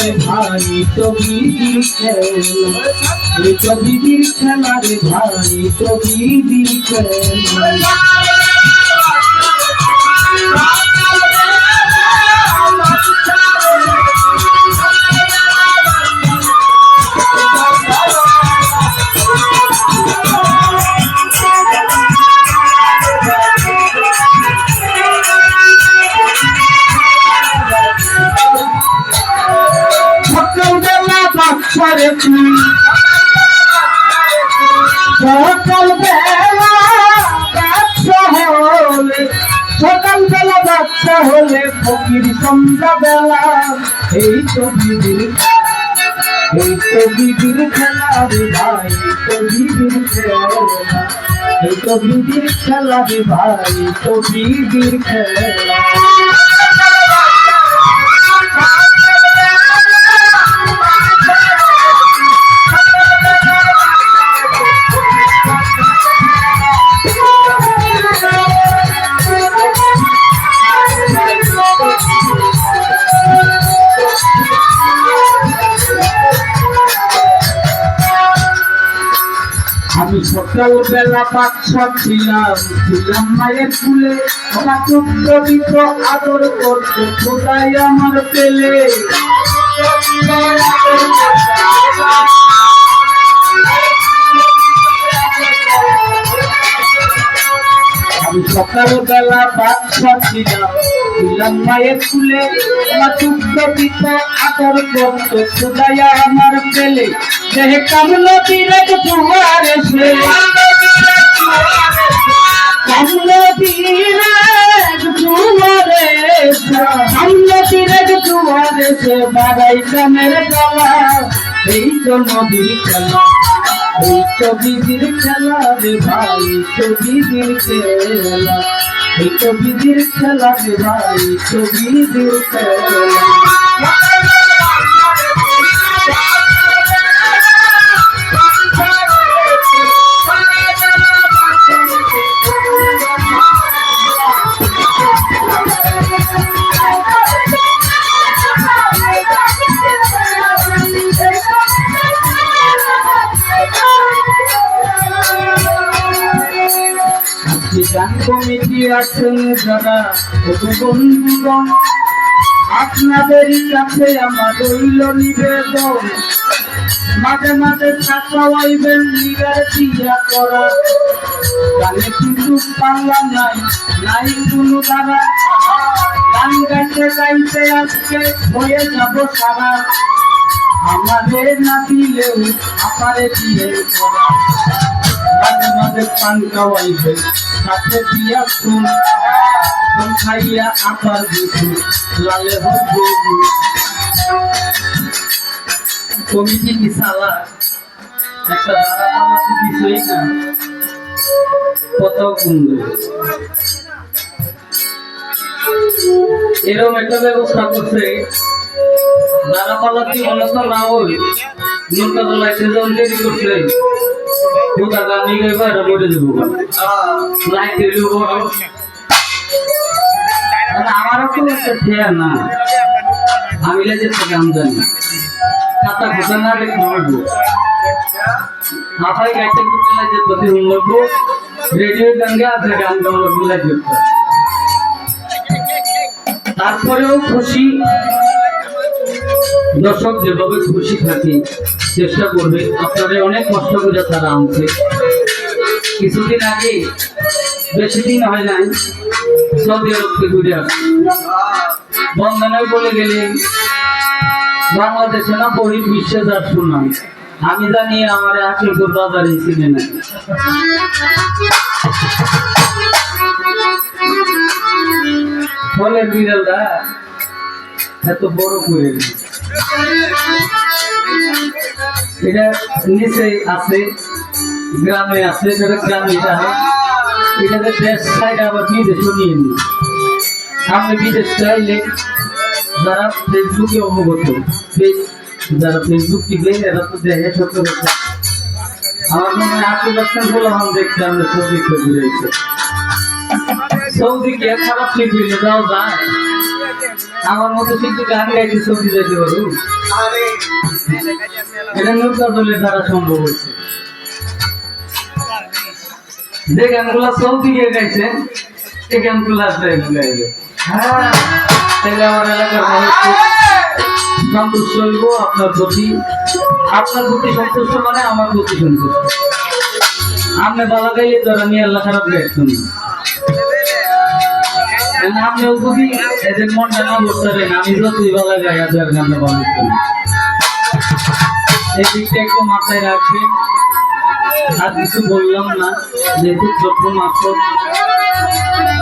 রে ভাই তবিদির খেলা, এই তবিদির খেলা রে ভাই তবিদির খেলা। সকালবেলা বাচ্চা হলে ফকির সন্ধ্যাবেলা, এই তো বিদির খেলা রে ভাই তো বিদির খেলা, এই তো বিদির খেলা রে ভাই তো বিদির খেলা। আমি সকালবেলা বাচ্চা ছিলাম, ছিলাম মায়ের কুলে, দিত আদর করতো খোদাই আমার পেলে। আমি সকালবেলা বাচ্চা ছিলাম, ছিলাম মায়ের কুলে, দিত আদর করতো খোদাই আমার পেলে। দেহে কামলো তীরে জোয়ার এসে, কামলো তীরে জোয়ার এসে বাড়াই গ্রামের গলা, এই তো নদীর খেলা, এই তো বিদির খেলা রে ভাই তো বিদির খেলা, এই তো বিদির খেলা রে ভাই তো বিদির খেলা। গান কমিটি আছেন যারা বন্ধুগণ, আপনাদেরই কাছে আমার রইল নিবেদন, মাঝে মাঝে থাকাইবেন নিগার দিয়া করা, গানে কিন্তু বাংলা নাই, নাই কোনো দ্বারা, গান গাইতে গাইতে আজকে হয়ে যাব সারা, আমাদের না দিলেও আমারে দিয়ে করা, মাঝে মাঝে পান খাওয়াইবে সাথে দিয়া শুন, খাইয়া আবার দুধু লালে হবে। কমিটি কি সালা একটা আমার কিছুই না, কত কুন্দ এরকম একটা ব্যবস্থা করছে, যারা পালাতি মনত না হই নৌকা লাইতে যখন দেরি করছে ওটা গানি গাইবার বলে দেবো লাইতে দেবো। আমারও তো একটা খেয়া না, আমি যে গান জানি খাতা খোঁজা না রেখে মারবো, মাথায় গাইতে করতে লাগে যদি উন্নবো রেডিও গানকে আছে গান গাওয়ার গুলা যেত। তারপরেও খুশি দর্শক যেভাবে খুশি থাকি চেষ্টা করবে, আপনারা অনেক কষ্ট করে তারা আনছে। কিছুদিন আগে বেশি দিন হয় নাই সৌদি আরব থেকে ঘুরে আসছে, বন্ধনে বলে গেলে বাংলাদেশে না পড়ি বিশ্বে যার শুনলাম, আমি জানি আমার আশিপুর বাজারে চিনে না। ফলের বিড়ালটা এত বড় করে এটা নিচে আছে, গ্রামে আছে, সেটা গ্রামে এটাকে দেশ সাইডে আবার বিদেশও নিয়ে নি। সামনে বিদেশ চাইলে যারা ফেসবুকে অবগত, যারা ফেসবুক টিপে এরা তো দেখে সত্য কথা। আমার মনে হয় 80% বলে हम देखते हैं सऊदी को घुरेছে। सऊदी के খারাপ ঠিক হইলে যাও যায় আমার মতো কিন্তু গান গাইতে ছবি যেতে পারো এটা নৌকা দলের দ্বারা সম্ভব হয়েছে যে গানগুলা সৌদি গিয়ে গাইছে এই গানগুলা গাইবে হ্যাঁ তাহলে আমার এলাকার মানুষ সন্তুষ্ট হইব আপনার প্রতি সন্তুষ্ট মানে আমার প্রতি সন্তুষ্ট আপনি ভালো গাইলে তো আমি আল্লাহ খারাপ গাইছেন আপনিও যদি এদের মনটা না বসতে পারেন আমি যতই ভালো গাই হাজার গানটা ভালো এই দিকটা একটু মাথায় রাখবেন আর কিছু বললাম না যেহেতু ছোট্ট মাত্র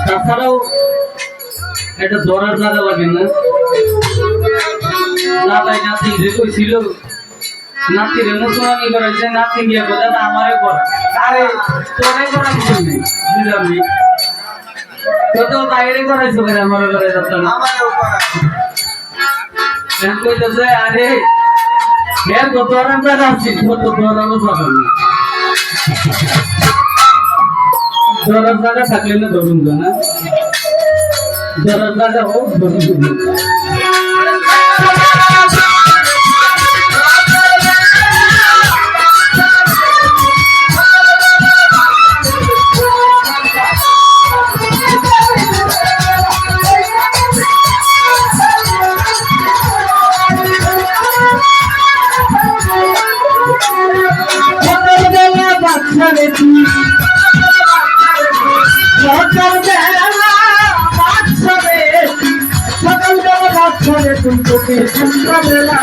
তাছাড়াও এটা ধরার জায়গা লাগে না দাদাই নাতি যে কইছিল নাতি রে মুসলমানি করেছে নাতি গিয়ে বলে আমারে করা আরে তোরে করা কিছু নেই বুঝলাম তো বাইরে করাইছো করে আমার করে যাচ্ছে না কইতেছে আরে এর কত রান্না আছে কত ধরানো যাবে না ধরার জায়গা থাকলে না ধরুন না ধরার জায়গা হোক ধরুন तुमको खेला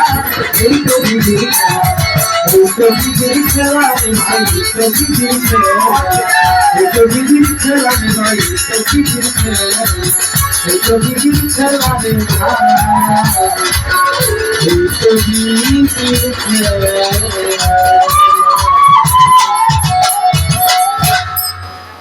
भाई